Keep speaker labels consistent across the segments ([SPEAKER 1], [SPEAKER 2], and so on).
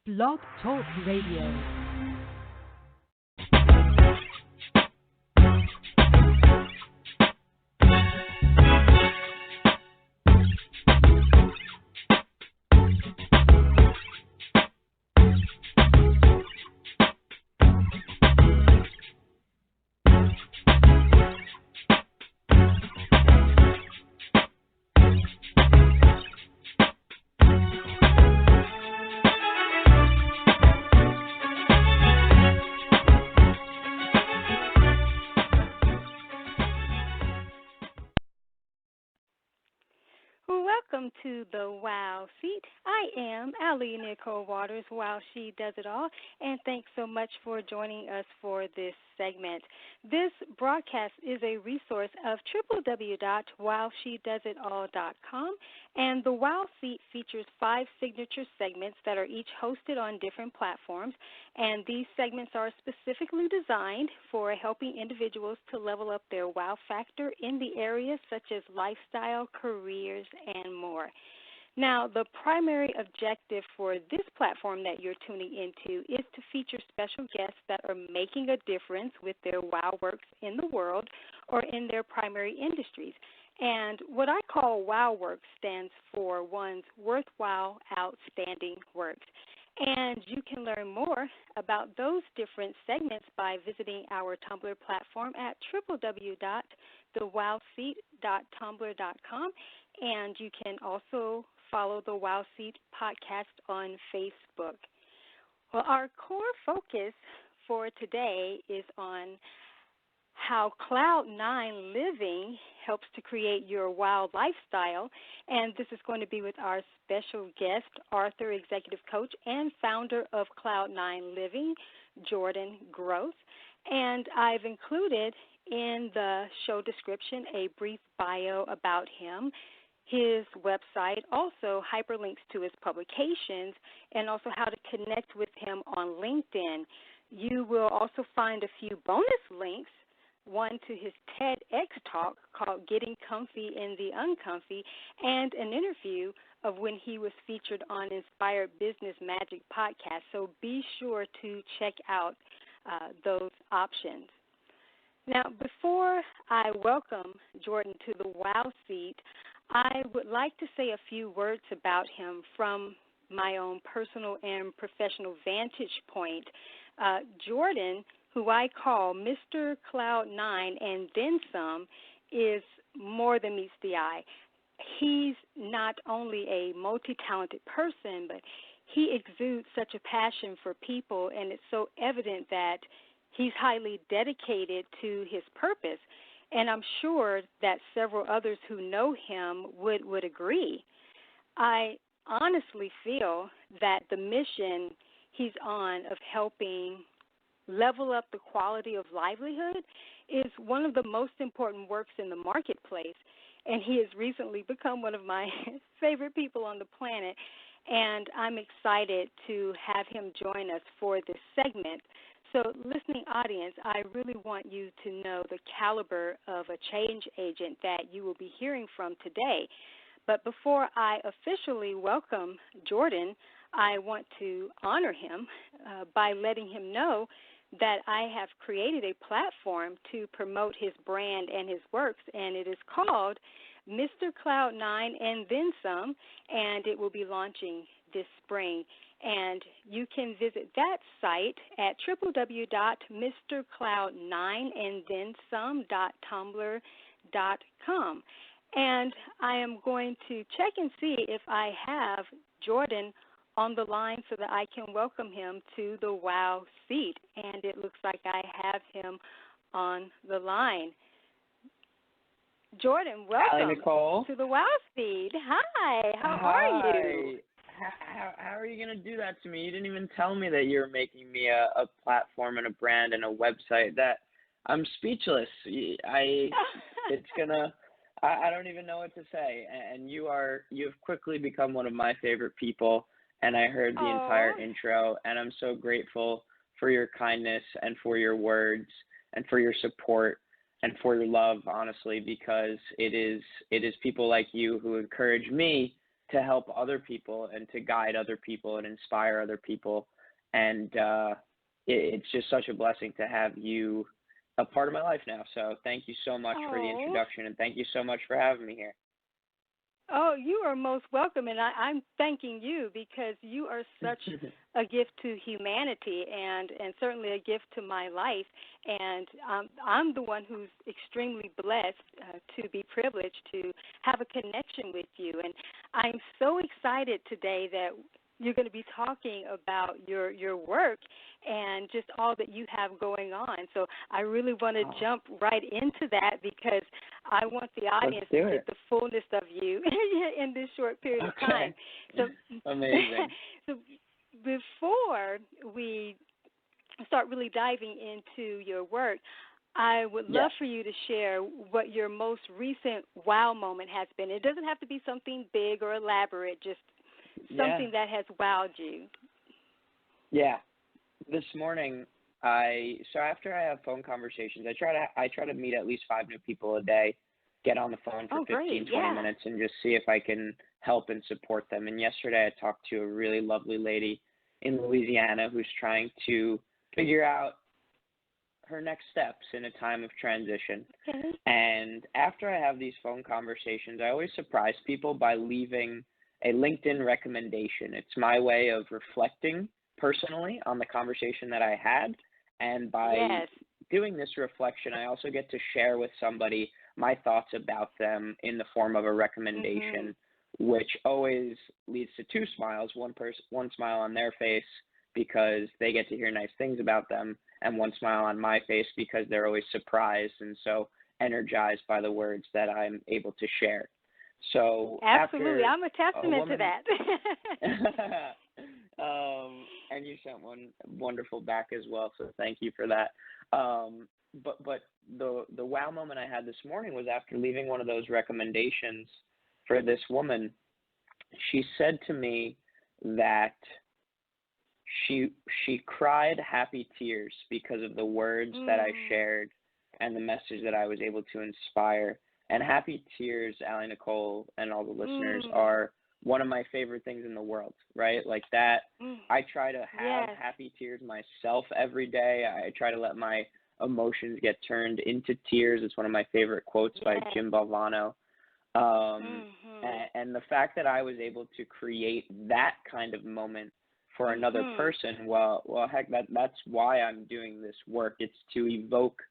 [SPEAKER 1] Blog Talk Radio.
[SPEAKER 2] Welcome to the Wow Seat. I am Allie Nicole Waters, Wow She Does It All, and thanks so much for joining us for this segment. This broadcast is a resource of www.wowshedoesitall.com, and the Wow Seat features 5 signature segments that are each hosted on different platforms, and these segments are specifically designed for helping individuals to level up their wow factor in the areas such as lifestyle, careers, and more. Now, the primary objective for this platform that you're tuning into is to feature special guests that are making a difference with their wow works in the world or in their primary industries. And what I call wow work stands for one's worthwhile, outstanding works. And you can learn more about those different segments by visiting our Tumblr platform at www.thewowseat.tumblr.com. And you can also follow the Wow Seat podcast on Facebook. Well, our core focus for today is on how Cloud9 living helps to create your wow lifestyle, and this is going to be with our special guest, Arthur, executive coach and founder of Cloud9 Living, Jordan Groth. And I've included in the show description a brief bio about him, his website, also hyperlinks to his publications, and also how to connect with him on LinkedIn. You will also find a few bonus links, one to his TEDx talk called Getting Comfy in the Uncomfy, and an interview of when he was featured on Inspired Business Magic podcast. So be sure to check out those options. Now, before I welcome Jordan to the Wow Seat, I would like to say a few words about him from my own personal and professional vantage point. Jordan, who I call Mr. Cloud9 and then some, is more than meets the eye. He's not only a multi-talented person, but he exudes such a passion for people, and it's so evident that he's highly dedicated to his purpose. And I'm sure that several others who know him would agree. I honestly feel that the mission he's on of helping level up the quality of livelihood is one of the most important works in the marketplace, and he has recently become one of my favorite people on the planet, and I'm excited to have him join us for this segment. So, listening audience, I really want you to know the caliber of a change agent that you will be hearing from today. But before I officially welcome Jordan, I want to honor him by letting him know that I have created a platform to promote his brand and his works, and it is called Mr. Cloud9 and Then Some, and it will be launching this spring. And you can visit that site at www.mrcloud9andthensome.tumblr.com. And I am going to check and see if I have Jordan on the line so that I can welcome him to the Wow Seat. And it looks like I have him on the line. Jordan, welcome
[SPEAKER 3] Hi, Nicole.
[SPEAKER 2] to the Wow Seat. Hi, how are you?
[SPEAKER 3] How are you going to do that to me? You didn't even tell me that you're making me a platform and a brand and a website. That I'm speechless. I don't even know what to say. And you've quickly become one of my favorite people. And I heard the entire intro, and I'm so grateful for your kindness and for your words and for your support and for your love, honestly, because it is people like you who encourage me to help other people and to guide other people and inspire other people. And it's just such a blessing to have you a part of my life now. So thank you so much for the introduction, and thank you so much for having me here.
[SPEAKER 2] Oh, you are most welcome, and I'm thanking you because you are such a gift to humanity and certainly a gift to my life. And I'm the one who's extremely blessed to be privileged to have a connection with you. And I'm so excited today that you're going to be talking about your work and just all that you have going on. So I really want to jump right into that because I want the audience to get the fullness of you in this short period of time. So
[SPEAKER 3] amazing.
[SPEAKER 2] So before we start really diving into your work, I would love for you to share what your most recent wow moment has been. It doesn't have to be something big or elaborate, just something that has wowed you.
[SPEAKER 3] Yeah. This morning, so after I have phone conversations, I try to meet at least 5 new people a day, get on the phone for 15, 20 minutes, and just see if I can help and support them. And yesterday I talked to a really lovely lady in Louisiana who's trying to figure out her next steps in a time of transition.
[SPEAKER 2] Okay.
[SPEAKER 3] And after I have these phone conversations, I always surprise people by leaving a LinkedIn recommendation. It's my way of reflecting personally on the conversation that I had, and by doing this reflection, I also get to share with somebody my thoughts about them in the form of a recommendation, which always leads to 2 smiles, one smile on their face because they get to hear nice things about them, and 1 smile on my face because they're always surprised and so energized by the words that I'm able to share. So
[SPEAKER 2] absolutely, I'm a testament to that.
[SPEAKER 3] And you sent one wonderful back as well, so thank you for that. But the wow moment I had this morning was after leaving one of those recommendations for this woman. She said to me that she cried happy tears because of the words that I shared and the message that I was able to inspire. And happy tears, Allie Nicole, and all the listeners, are one of my favorite things in the world, right? Like that, I try to have happy tears myself every day. I try to let my emotions get turned into tears. It's one of my favorite quotes by Jim Valvano. And the fact that I was able to create that kind of moment for another person, well, heck, that's why I'm doing this work. It's to evoke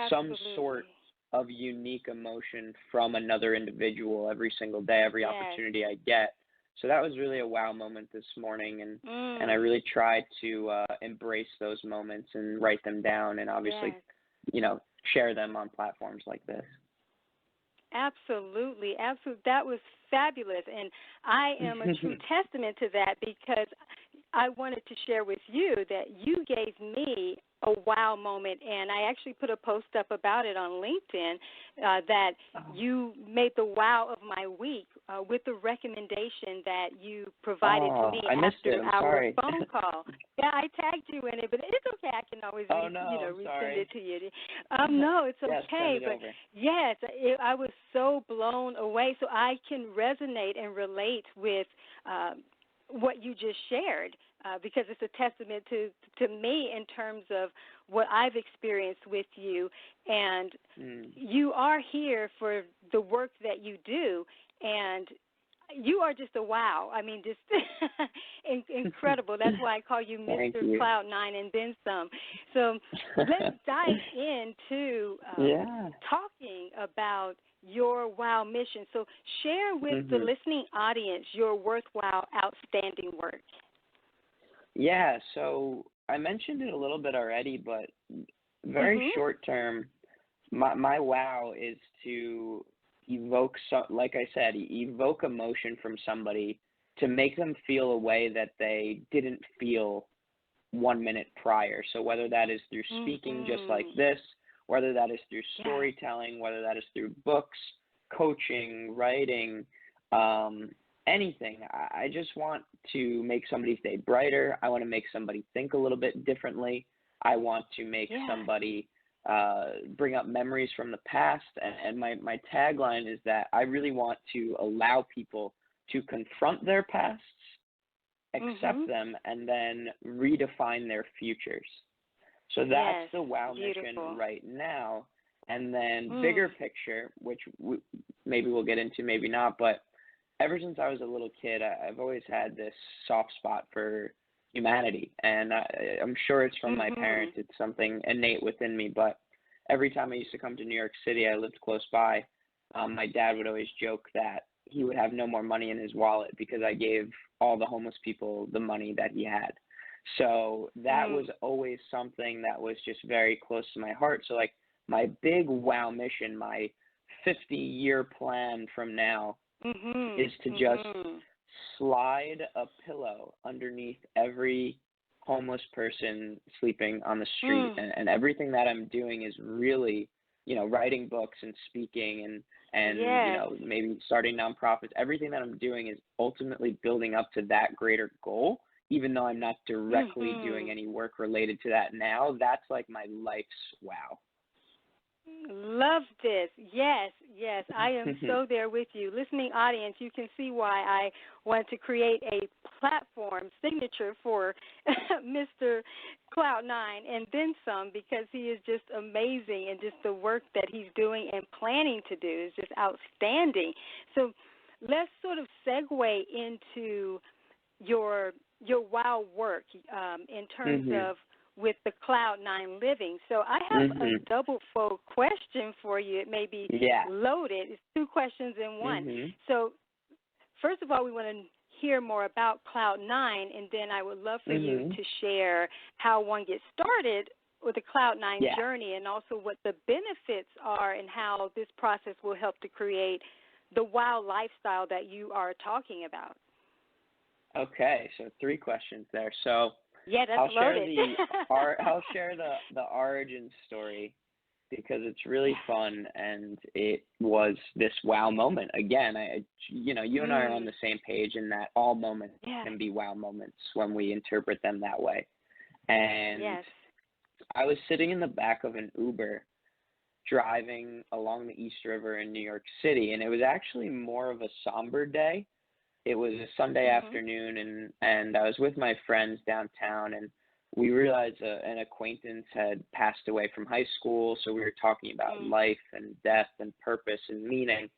[SPEAKER 3] some sort of unique emotion from another individual every single day, every opportunity I get. So that was really a wow moment this morning, and I really tried to embrace those moments and write them down, and obviously, share them on platforms like this.
[SPEAKER 2] Absolutely, absolutely. That was fabulous, and I am a true testament to that because I wanted to share with you that you gave me a wow moment, and I actually put a post up about it on LinkedIn that you made the wow of my week with the recommendation that you provided to me after our phone call. Yeah, I tagged you in it, but it's okay. I can always resend it to you. No, it's okay. But yes, I was so blown away. So I can resonate and relate with what you just shared. Because it's a testament to me in terms of what I've experienced with you. And you are here for the work that you do, and you are just a wow. I mean, just incredible. That's why I call you Mr. Cloud9 and then some. So let's dive into talking about your wow mission. So share with the listening audience your worthwhile, outstanding work.
[SPEAKER 3] Yeah, so I mentioned it a little bit already, but very short term, my wow is to evoke, like I said, evoke emotion from somebody to make them feel a way that they didn't feel 1 minute prior. So whether that is through speaking just like this, whether that is through storytelling, whether that is through books, coaching, writing, anything. I just want to make somebody's day brighter. I want to make somebody think a little bit differently. I want to make somebody bring up memories from the past. And my tagline is that I really want to allow people to confront their pasts, accept them, and then redefine their futures. So that's the wow mission right now. And then bigger picture, which maybe we'll get into, maybe not, but ever since I was a little kid, I've always had this soft spot for humanity. And I'm sure it's from my parents. It's something innate within me. But every time I used to come to New York City, I lived close by, my dad would always joke that he would have no more money in his wallet because I gave all the homeless people the money that he had. So that was always something that was just very close to my heart. So like my big wow mission, my 50-year plan from now is to just slide a pillow underneath every homeless person sleeping on the street. And everything that I'm doing is really, you know, writing books and speaking and you know, maybe starting nonprofits. Everything that I'm doing is ultimately building up to that greater goal, even though I'm not directly doing any work related to that now. That's like my life's wow.
[SPEAKER 2] Love this. Yes, yes. I am so there with you. Listening audience, you can see why I want to create a platform signature for Mr. Cloud9 and then some, because he is just amazing, and just the work that he's doing and planning to do is just outstanding. So let's sort of segue into your wow work in terms of with the Cloud9 living. So I have a double-fold question for you. It may be loaded. It's two questions in one. So first of all, we want to hear more about Cloud9, and then I would love for you to share how one gets started with the Cloud9 journey, and also what the benefits are and how this process will help to create the wow lifestyle that you are talking about.
[SPEAKER 3] Okay, so three questions there. So
[SPEAKER 2] that's
[SPEAKER 3] I'll
[SPEAKER 2] loaded.
[SPEAKER 3] I'll share the origin story because it's really fun, and it was this wow moment. Again, you know, you and I are on the same page in that all moments can be wow moments when we interpret them that way. And I was sitting in the back of an Uber driving along the East River in New York City, and it was actually more of a somber day. It was a Sunday afternoon, and I was with my friends downtown, and we realized an acquaintance had passed away from high school, so we were talking about life and death and purpose and meaning.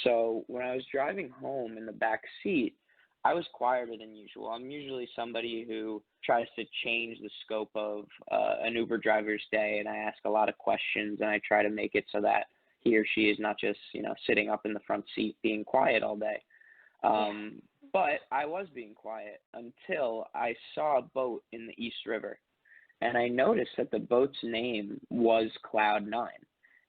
[SPEAKER 3] So when I was driving home in the back seat, I was quieter than usual. I'm usually somebody who tries to change the scope of an Uber driver's day, and I ask a lot of questions, and I try to make it so that he or she is not just, you know, sitting up in the front seat being quiet all day. But I was being quiet until I saw a boat in the East River, and I noticed that the boat's name was Cloud9,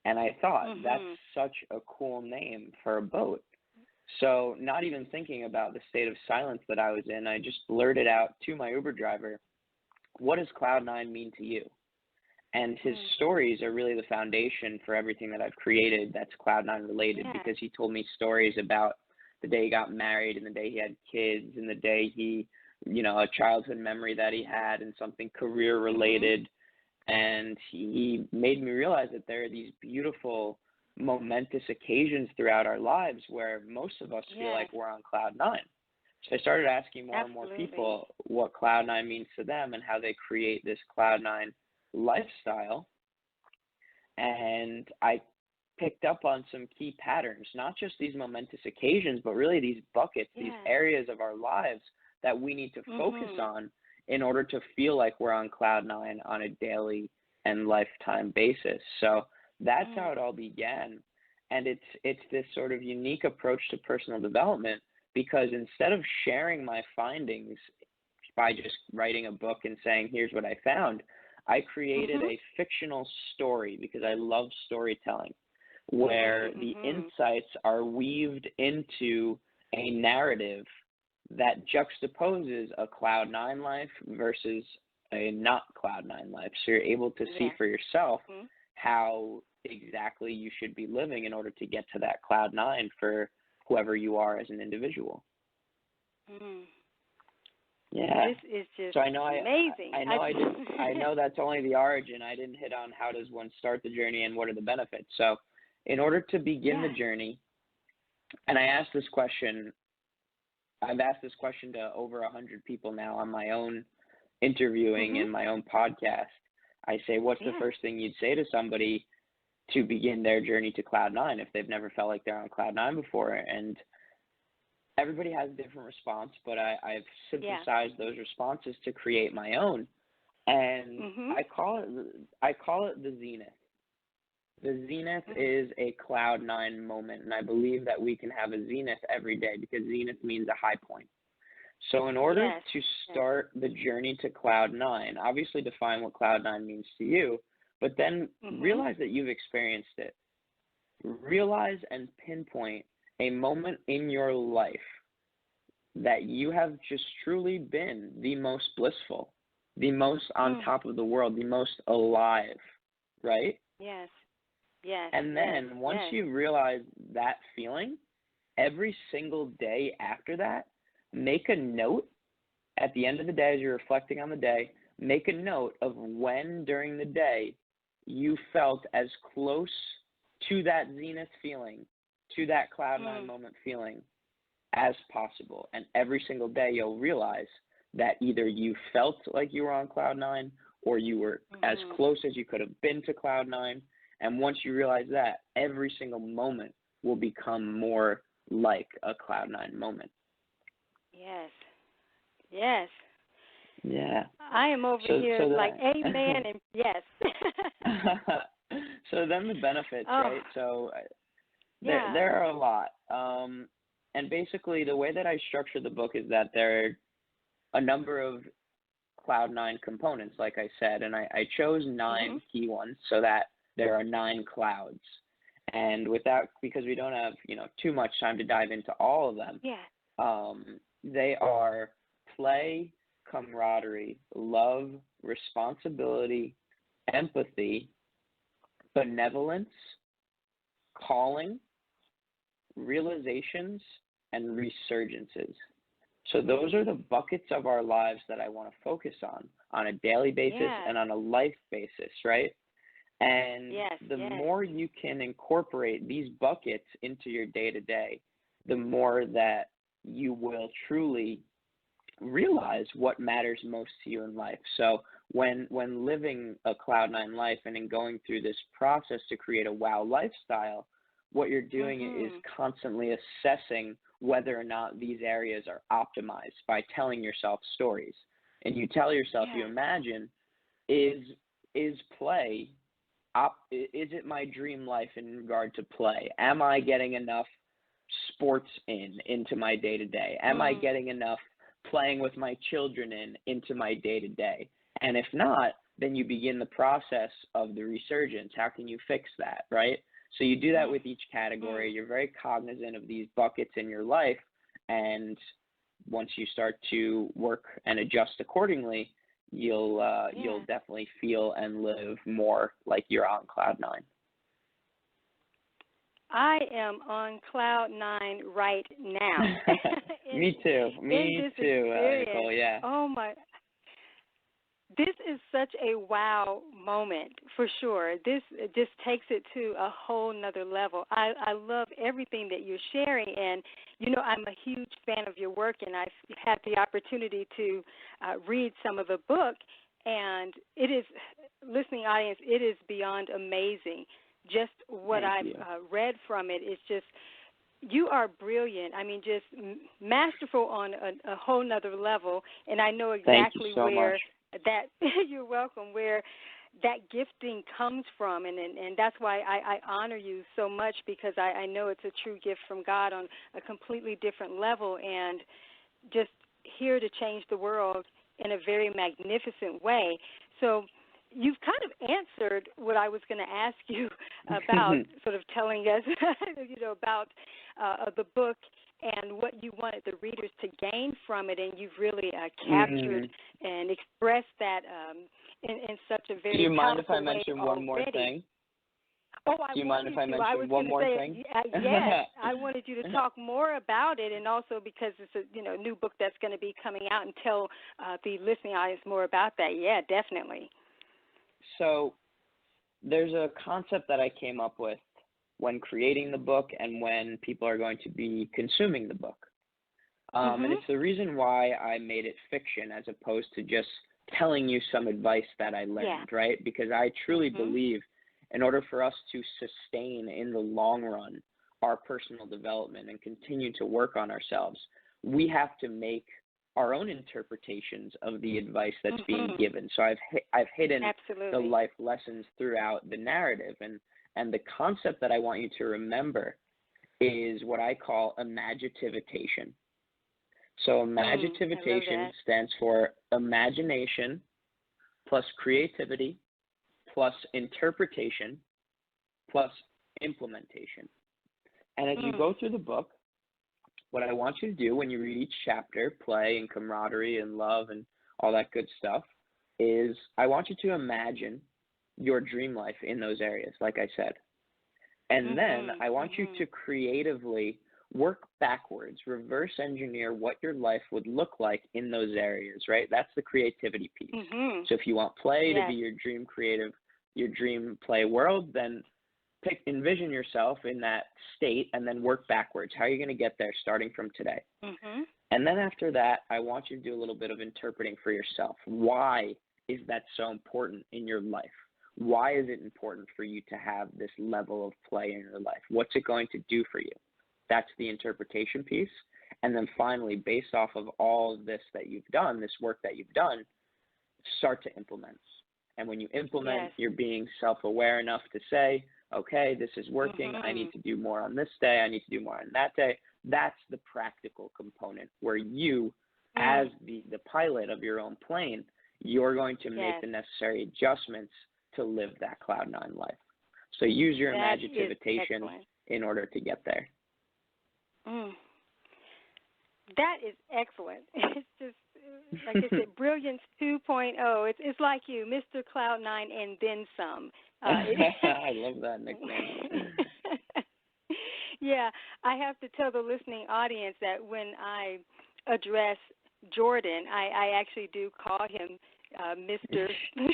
[SPEAKER 3] and I thought that's such a cool name for a boat. So not even thinking about the state of silence that I was in, I just blurted out to my Uber driver, "What does Cloud9 mean to you?" And his stories are really the foundation for everything that I've created that's Cloud9 related, because he told me stories about the day he got married and the day he had kids and the day he, you know, a childhood memory that he had and something career related. And he made me realize that there are these beautiful, momentous occasions throughout our lives where most of us feel like we're on Cloud9. So I started asking more and more people what Cloud9 means to them and how they create this Cloud9 lifestyle. And I picked up on some key patterns, not just these momentous occasions, but really these buckets, these areas of our lives that we need to focus on in order to feel like we're on Cloud9 on a daily and lifetime basis. So that's how it all began. And it's this sort of unique approach to personal development, because instead of sharing my findings by just writing a book and saying, here's what I found, I created a fictional story, because I love storytelling, where the insights are weaved into a narrative that juxtaposes a Cloud9 life versus a not Cloud9 life. So you're able to see for yourself how exactly you should be living in order to get to that Cloud9 for whoever you are as an individual. Yeah.
[SPEAKER 2] This is just
[SPEAKER 3] so I know
[SPEAKER 2] amazing.
[SPEAKER 3] I know that's only the origin. I didn't hit on how does one start the journey and what are the benefits. So in order to begin the journey, and I asked this question I've asked this question to over 100 people now on my own interviewing and my own podcast. I say, what's the first thing you'd say to somebody to begin their journey to Cloud 9 if they've never felt like they're on Cloud 9 before? And everybody has a different response, but I've synthesized those responses to create my own. And I call it the zenith. The zenith is a Cloud 9 moment, and I believe that we can have a zenith every day because zenith means a high point. So in order to start the journey to Cloud 9, obviously define what Cloud 9 means to you, but then realize that you've experienced it. Realize and pinpoint a moment in your life that you have just truly been the most blissful, the most on top of the world, the most alive, right?
[SPEAKER 2] Yes. Yes.
[SPEAKER 3] And then once you realize that feeling, every single day after that, make a note at the end of the day as you're reflecting on the day, make a note of when during the day you felt as close to that zenith feeling, to that Cloud 9 moment feeling as possible. And every single day you'll realize that either you felt like you were on Cloud 9 or you were as close as you could have been to Cloud 9. And once you realize that, every single moment will become more like a Cloud 9 moment.
[SPEAKER 2] Yes. Yes.
[SPEAKER 3] Yeah.
[SPEAKER 2] I am over here like, amen, and yes.
[SPEAKER 3] So then the benefits, right? So there are a lot. And basically the way that I structure the book is that there are a number of Cloud 9 components, like I said, and I chose 9 key ones so that there are 9 clouds. And because we don't have, too much time to dive into all of them, they are play, camaraderie, love, responsibility, empathy, benevolence, calling, realizations, and resurgences. So those are the buckets of our lives that I want to focus on a daily basis and on a life basis, right? And the more you can incorporate these buckets into your day-to-day, the more that you will truly realize what matters most to you in life. So when living a Cloud 9 life and in going through this process to create a wow lifestyle, what you're doing is constantly assessing whether or not these areas are optimized by telling yourself stories. And you tell yourself, you imagine, is play, is it my dream life in regard to play? Am I getting enough sports into my day-to-day? Am I getting enough playing with my children into my day-to-day? And if not, then you begin the process of the resurgence. How can you fix that, right? So you do that with each category. You're very cognizant of these buckets in your life, and once you start to work and adjust accordingly, you'll definitely feel and live more like you're on Cloud 9.
[SPEAKER 2] I am on Cloud 9 right now.
[SPEAKER 3] Me too, Nicole, yeah.
[SPEAKER 2] Oh my. This is such a wow moment for sure. This just takes it to a whole nother level. I love everything that you're sharing, and I'm a huge fan of your work, and I've had the opportunity to read some of the book, and it is, listening audience, it is beyond amazing. Just what I've read from it is just, you are brilliant. I mean, just masterful on a whole nother level, and I know exactly where that you're welcome, where that gifting comes from, and that's why I honor you so much, because I know it's a true gift from God on a completely different level, and just here to change the world in a very magnificent way. So you've kind of answered what I was going to ask you about, sort of telling us, about the book and what you wanted the readers to gain from it, and you've really captured and expressed that in such a very powerful way. Do you mind if I mention one more thing? Oh, I Do you mind if I mention one more thing? Yes, I wanted you to talk more about it, and also because it's a new book that's going to be coming out, and tell the listening audience more about that. Yeah, definitely.
[SPEAKER 3] So there's a concept that I came up with when creating the book and when people are going to be consuming the book. And it's the reason why I made it fiction as opposed to just telling you some advice that I learned, right? Because I truly believe in order for us to sustain in the long run our personal development and continue to work on ourselves, we have to make our own interpretations of the advice that's being given. So I've hidden the life lessons throughout the narrative, and the concept that I want you to remember is what I call imagitivitation. So imagitivitation stands for imagination plus creativity plus interpretation plus implementation. And as you go through the book, what I want you to do when you read each chapter, play and camaraderie and love and all that good stuff, is I want you to imagine your dream life in those areas, like I said. And then I want you to creatively work backwards, reverse engineer what your life would look like in those areas, right? That's the creativity piece. So if you want play to be your dream your dream play world, then envision yourself in that state and then work backwards. How are you going to get there starting from today? And then after that, I want you to do a little bit of interpreting for yourself. Why is that so important in your life? Why is it important for you to have this level of play in your life? What's it going to do for you? That's the interpretation piece. And then finally, based off of all of this that you've done, this work that you've done, start to implement. And when you implement, you're being self-aware enough to say, okay, this is working. I need to do more on this day. I need to do more on that day. That's the practical component where you, as the pilot of your own plane, you're going to make the necessary adjustments to live that Cloud 9 life. So use your imagitivitation in order to get there.
[SPEAKER 2] That is excellent. It's just, like I said, Brilliance 2.0. It's like you, Mr. Cloud 9 and then some.
[SPEAKER 3] I love that nickname.
[SPEAKER 2] Yeah, I have to tell the listening audience that when I address Jordan, I actually do call him Mr.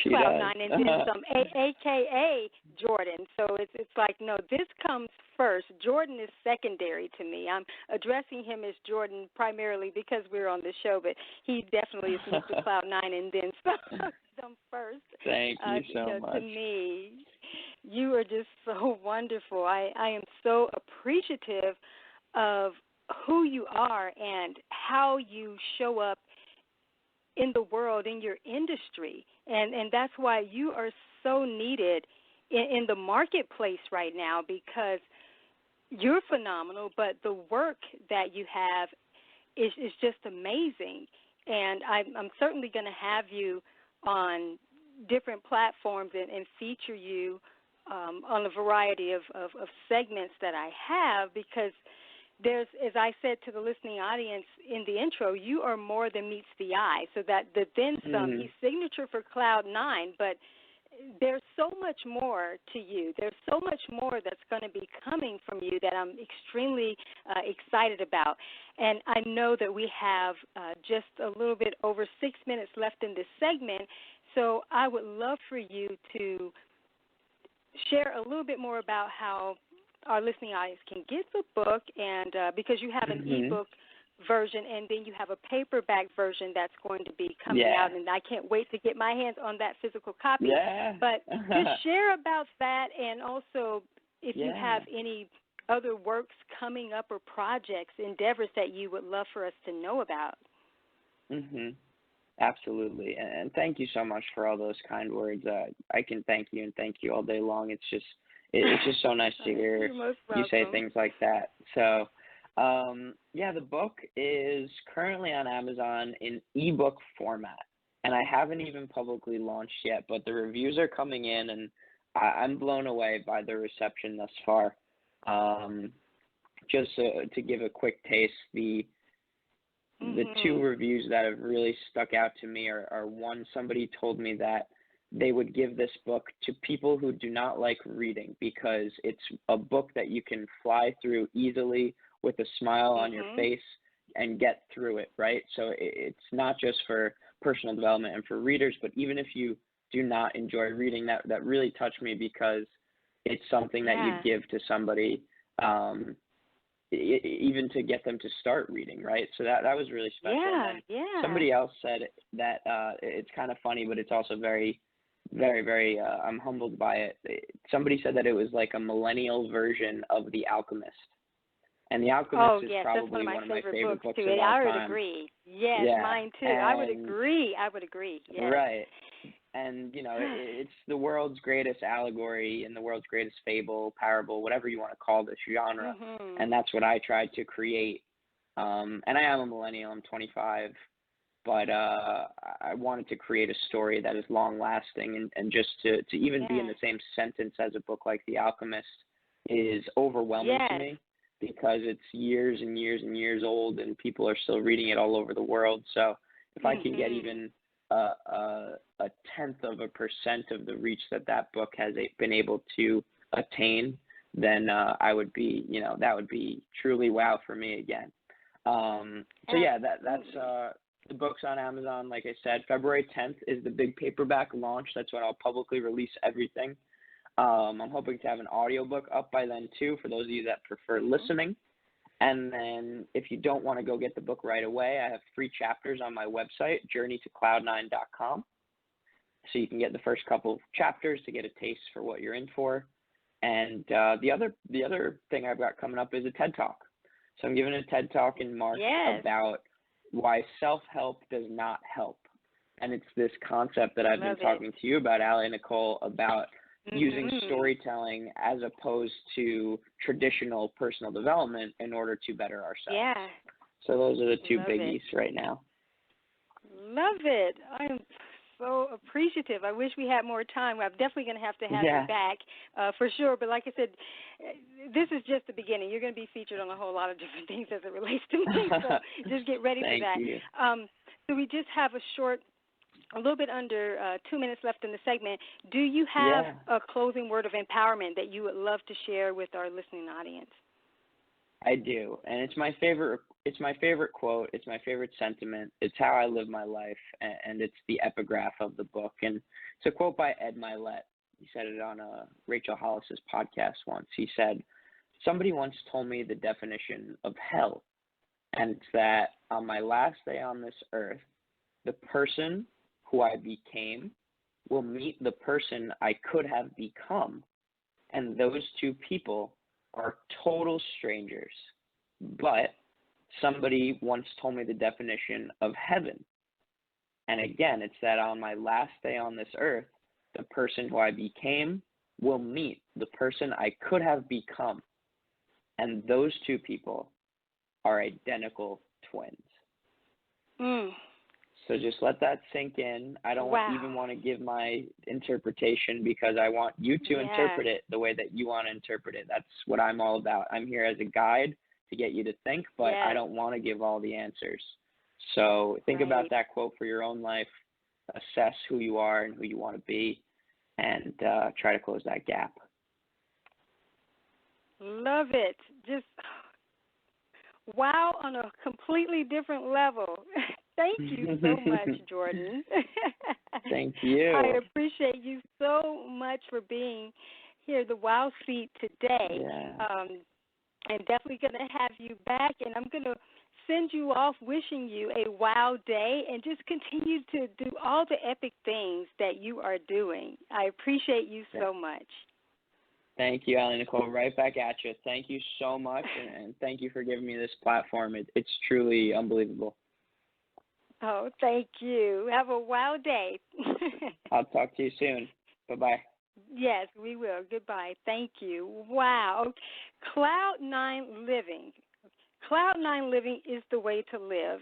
[SPEAKER 2] Cloud 9 and then some, a.k.a. Jordan. So it's like, no, this comes first. Jordan is secondary to me. I'm addressing him as Jordan primarily because we're on the show, but he definitely is Mr. Cloud 9 and then some first.
[SPEAKER 3] Thank you so much.
[SPEAKER 2] To me, you are just so wonderful. I am so appreciative of who you are and how you show up in the world, in your industry, and that's why you are so needed in the marketplace right now, because you're phenomenal, but the work that you have is just amazing. And I'm certainly going to have you on different platforms and feature you on a variety of segments that I have, because there's, as I said to the listening audience in the intro, you are more than meets the eye. So that the then some, he's signature for Cloud 9, but there's so much more to you. There's so much more that's going to be coming from you that I'm extremely excited about. And I know that we have just a little bit over 6 minutes left in this segment, so I would love for you to share a little bit more about how our listening audience can get the book, and because you have an ebook version and then you have a paperback version that's going to be coming out, and I can't wait to get my hands on that physical copy. But just share about that, and also if you have any other works coming up or projects, endeavors that you would love for us to know about.
[SPEAKER 3] Absolutely, and thank you so much for all those kind words. I can thank you and thank you all day long. It's just so nice to hear you say things like that. So, the book is currently on Amazon in ebook format, and I haven't even publicly launched yet, but the reviews are coming in, and I'm blown away by the reception thus far. Just to give a quick taste, the two reviews that have really stuck out to me are one, somebody told me that they would give this book to people who do not like reading because it's a book that you can fly through easily with a smile on your face and get through it, right? So it's not just for personal development and for readers, but even if you do not enjoy reading, that really touched me because it's something that you give to somebody even to get them to start reading, right? So that was really special.
[SPEAKER 2] Yeah,
[SPEAKER 3] And
[SPEAKER 2] yeah.
[SPEAKER 3] somebody else said that it's kind of funny, but it's also very, very, very, I'm humbled by it. Somebody said that it was like a millennial version of The Alchemist. And The Alchemist is probably one of my favorite books of all time.
[SPEAKER 2] I would agree. Yes,
[SPEAKER 3] yeah.
[SPEAKER 2] mine too. I would agree. Yes.
[SPEAKER 3] Right. And, you know, it's the world's greatest allegory and the world's greatest fable, parable, whatever you want to call this genre.
[SPEAKER 2] Mm-hmm.
[SPEAKER 3] And that's what I tried to create. And I am a millennial. I'm 25. But I wanted to create a story that is long-lasting. And just to even be in the same sentence as a book like The Alchemist is overwhelming to me, because it's years and years and years old and people are still reading it all over the world. So if I can get even a 0.1% of the reach that book has been able to attain, then I would be, you know, that would be truly wow for me again. So yeah, that's the book's on Amazon. Like I said, February 10th is the big paperback launch. That's when I'll publicly release everything. I'm hoping to have an audiobook up by then too, for those of you that prefer listening. And then if you don't want to go get the book right away, I have free chapters on my website, journeytocloud9.com. So you can get the first couple of chapters to get a taste for what you're in for. And the other thing I've got coming up is a TED Talk. So I'm giving a TED Talk in March about why self-help does not help. And it's this concept that I've been talking to you about, Allie and Nicole, about using storytelling as opposed to traditional personal development in order to better ourselves.
[SPEAKER 2] Yeah.
[SPEAKER 3] So those are the two biggies right now.
[SPEAKER 2] Love it. I'm so appreciative. I wish we had more time. I'm definitely going to have you back for sure. But like I said, this is just the beginning. You're going to be featured on a whole lot of different things as it relates to me. So just get ready for that.
[SPEAKER 3] Thank you.
[SPEAKER 2] So we just have a little bit under 2 minutes left in the segment. Do you have a closing word of empowerment that you would love to share with our listening audience?
[SPEAKER 3] I do, and it's my favorite. It's my favorite quote. It's my favorite sentiment. It's how I live my life, and it's the epigraph of the book. And it's a quote by Ed Milet. He said it on Rachel Hollis's podcast once. He said, "Somebody once told me the definition of hell, and it's that on my last day on this earth, the person who I became will meet the person I could have become, and those two people are total strangers. But somebody once told me the definition of heaven. And again, it's that on my last day on this earth, the person who I became will meet the person I could have become. And those two people are identical twins." So just let that sink in. I don't even want to give my interpretation, because I want you to interpret it the way that you want to interpret it. That's what I'm all about. I'm here as a guide to get you to think, but I don't want to give all the answers. So think about that quote for your own life, assess who you are and who you want to be, and try to close that gap.
[SPEAKER 2] Love it. Just wow on a completely different level. Thank you so much, Jordan.
[SPEAKER 3] Thank you.
[SPEAKER 2] I appreciate you so much for being here, the Wow Seat, today. I'm definitely going to have you back, and I'm going to send you off wishing you a wow day, and just continue to do all the epic things that you are doing. I appreciate you so much.
[SPEAKER 3] Thank you, Allie Nicole. Right back at you. Thank you so much, and thank you for giving me this platform. It's truly unbelievable.
[SPEAKER 2] Oh, thank you. Have a wow day.
[SPEAKER 3] I'll talk to you soon. Bye-bye.
[SPEAKER 2] Yes, we will. Goodbye. Thank you. Wow. Cloud9 living. Cloud9 living is the way to live.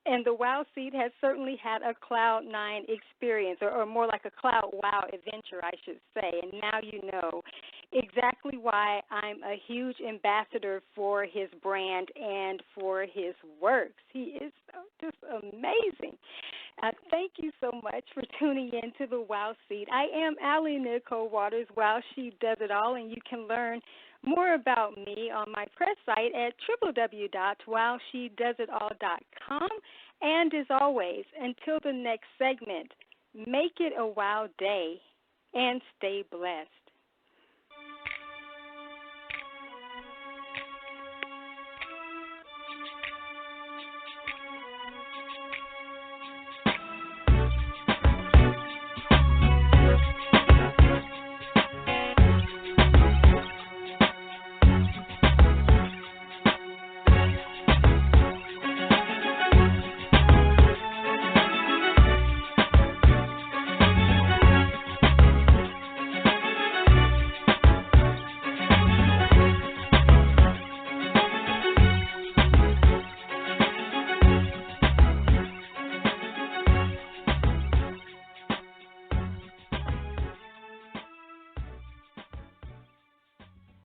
[SPEAKER 2] And the Wow Seat has certainly had a Cloud9 experience, or more like a Cloud Wow adventure, I should say. And now you know exactly why I'm a huge ambassador for his brand and for his works. He is just amazing. Thank you so much for tuning in to the Wow Seat. I am Allie Nicole Waters, Wow She Does It All, and you can learn more about me on my press site at www.wowshedoesitall.com. And as always, until the next segment, make it a wow day and stay blessed.